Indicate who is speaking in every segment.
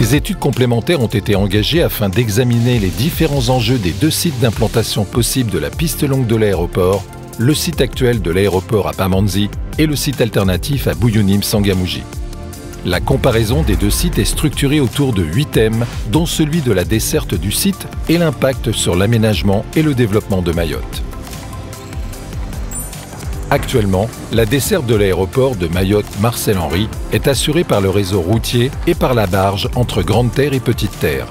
Speaker 1: Des études complémentaires ont été engagées afin d'examiner les différents enjeux des deux sites d'implantation possibles de la piste longue de l'aéroport, le site actuel de l'aéroport à Pamandzi et le site alternatif à Buyunim-Sangamouji. La comparaison des deux sites est structurée autour de 8 thèmes, dont celui de la desserte du site et l'impact sur l'aménagement et le développement de Mayotte. Actuellement, la desserte de l'aéroport de Mayotte-Marcel-Henry est assurée par le réseau routier et par la barge entre Grande Terre et Petite Terre.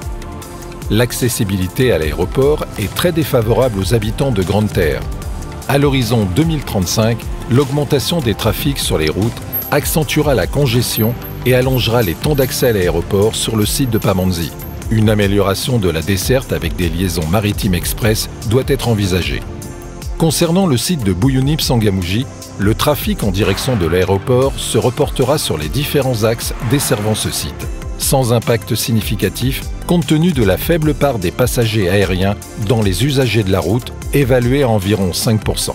Speaker 1: L'accessibilité à l'aéroport est très défavorable aux habitants de Grande Terre. À l'horizon 2035, l'augmentation des trafics sur les routes accentuera la congestion et allongera les temps d'accès à l'aéroport sur le site de Pamandzi. Une amélioration de la desserte avec des liaisons maritimes express doit être envisagée. Concernant le site de Buyunim-Sangamouji, le trafic en direction de l'aéroport se reportera sur les différents axes desservant ce site, sans impact significatif compte tenu de la faible part des passagers aériens dans les usagers de la route, évaluée à environ 5%.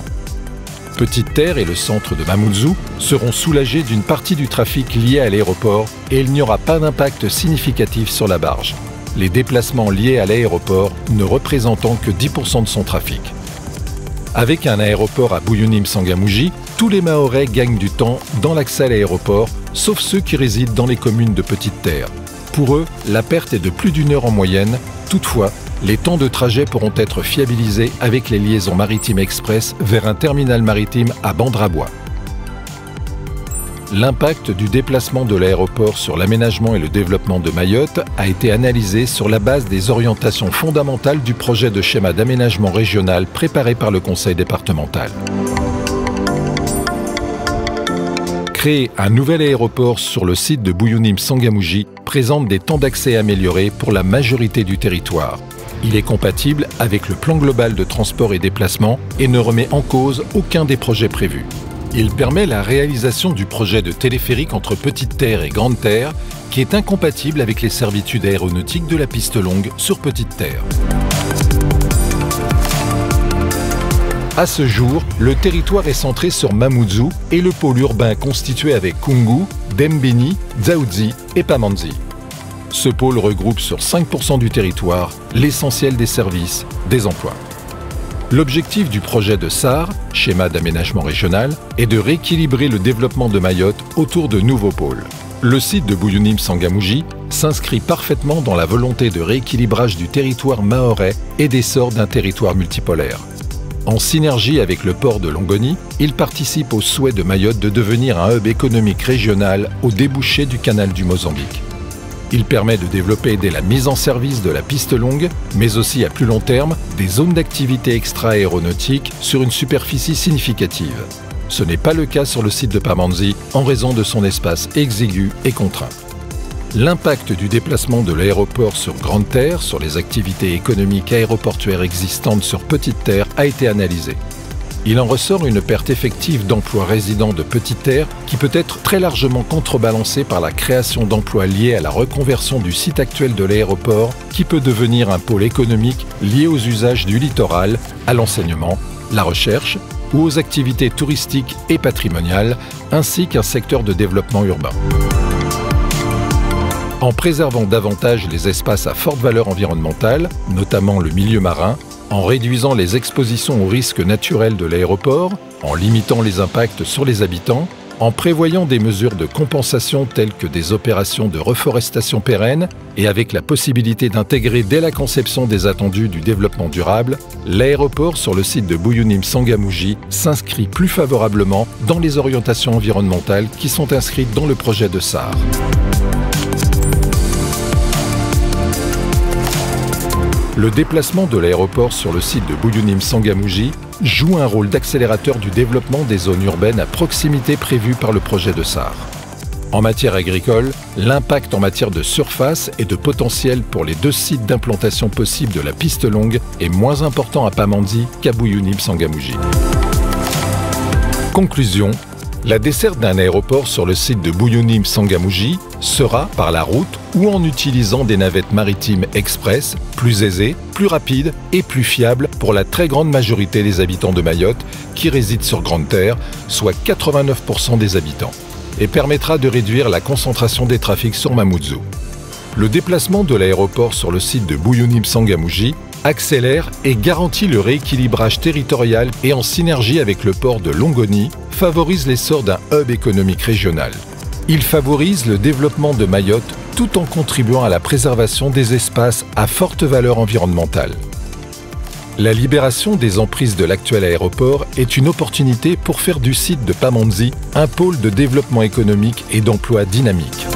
Speaker 1: Petite Terre et le centre de Mamoudzou seront soulagés d'une partie du trafic lié à l'aéroport et il n'y aura pas d'impact significatif sur la barge, les déplacements liés à l'aéroport ne représentant que 10% de son trafic. Avec un aéroport à Buyunim-Sangamouji, tous les Mahorais gagnent du temps dans l'accès à l'aéroport, sauf ceux qui résident dans les communes de Petite Terre. Pour eux, la perte est de plus d'1 heure en moyenne. Toutefois, les temps de trajet pourront être fiabilisés avec les liaisons maritimes express vers un terminal maritime à Bandrabois. L'impact du déplacement de l'aéroport sur l'aménagement et le développement de Mayotte a été analysé sur la base des orientations fondamentales du projet de schéma d'aménagement régional préparé par le Conseil départemental. Créer un nouvel aéroport sur le site de Buyunim-Sangamouji présente des temps d'accès améliorés pour la majorité du territoire. Il est compatible avec le plan global de transport et déplacement et ne remet en cause aucun des projets prévus. Il permet la réalisation du projet de téléphérique entre Petite Terre et Grande Terre, qui est incompatible avec les servitudes aéronautiques de la piste longue sur Petite Terre. À ce jour, le territoire est centré sur Mamoudzou et le pôle urbain constitué avec Koungou, Dembéni, Dzaoudzi et Pamandzi. Ce pôle regroupe sur 5% du territoire l'essentiel des services, des emplois. L'objectif du projet de SAR, schéma d'aménagement régional, est de rééquilibrer le développement de Mayotte autour de nouveaux pôles. Le site de Buyunim-Sangamouji s'inscrit parfaitement dans la volonté de rééquilibrage du territoire mahorais et d'essor d'un territoire multipolaire. En synergie avec le port de Longoni, il participe au souhait de Mayotte de devenir un hub économique régional au débouché du canal du Mozambique. Il permet de développer dès la mise en service de la piste longue, mais aussi à plus long terme, des zones d'activité extra-aéronautique sur une superficie significative. Ce n'est pas le cas sur le site de Pamandzi en raison de son espace exigu et contraint. L'impact du déplacement de l'aéroport sur Grande Terre sur les activités économiques aéroportuaires existantes sur Petite Terre a été analysé. Il en ressort une perte effective d'emplois résidents de Petite Terre qui peut être très largement contrebalancée par la création d'emplois liés à la reconversion du site actuel de l'aéroport qui peut devenir un pôle économique lié aux usages du littoral, à l'enseignement, la recherche ou aux activités touristiques et patrimoniales, ainsi qu'un secteur de développement urbain. En préservant davantage les espaces à forte valeur environnementale, notamment le milieu marin, en réduisant les expositions aux risques naturels de l'aéroport, en limitant les impacts sur les habitants, en prévoyant des mesures de compensation telles que des opérations de reforestation pérennes et avec la possibilité d'intégrer dès la conception des attendus du développement durable, l'aéroport sur le site de Buyunim-Sangamouji s'inscrit plus favorablement dans les orientations environnementales qui sont inscrites dans le projet de SAR. Le déplacement de l'aéroport sur le site de Buyunim-Sangamouji joue un rôle d'accélérateur du développement des zones urbaines à proximité prévues par le projet de SAR. En matière agricole, l'impact en matière de surface et de potentiel pour les deux sites d'implantation possible de la piste longue est moins important à Pamandzi qu'à Buyunim-Sangamouji. Conclusion. La desserte d'un aéroport sur le site de Buyunim-Sangamouji sera, par la route ou en utilisant des navettes maritimes express, plus aisée, plus rapide et plus fiable pour la très grande majorité des habitants de Mayotte qui résident sur Grande Terre, soit 89% des habitants, et permettra de réduire la concentration des trafics sur Mamoudzou. Le déplacement de l'aéroport sur le site de Buyunim-Sangamouji accélère et garantit le rééquilibrage territorial et en synergie avec le port de Longoni, favorise l'essor d'un hub économique régional. Il favorise le développement de Mayotte tout en contribuant à la préservation des espaces à forte valeur environnementale. La libération des emprises de l'actuel aéroport est une opportunité pour faire du site de Pamandzi un pôle de développement économique et d'emploi dynamique.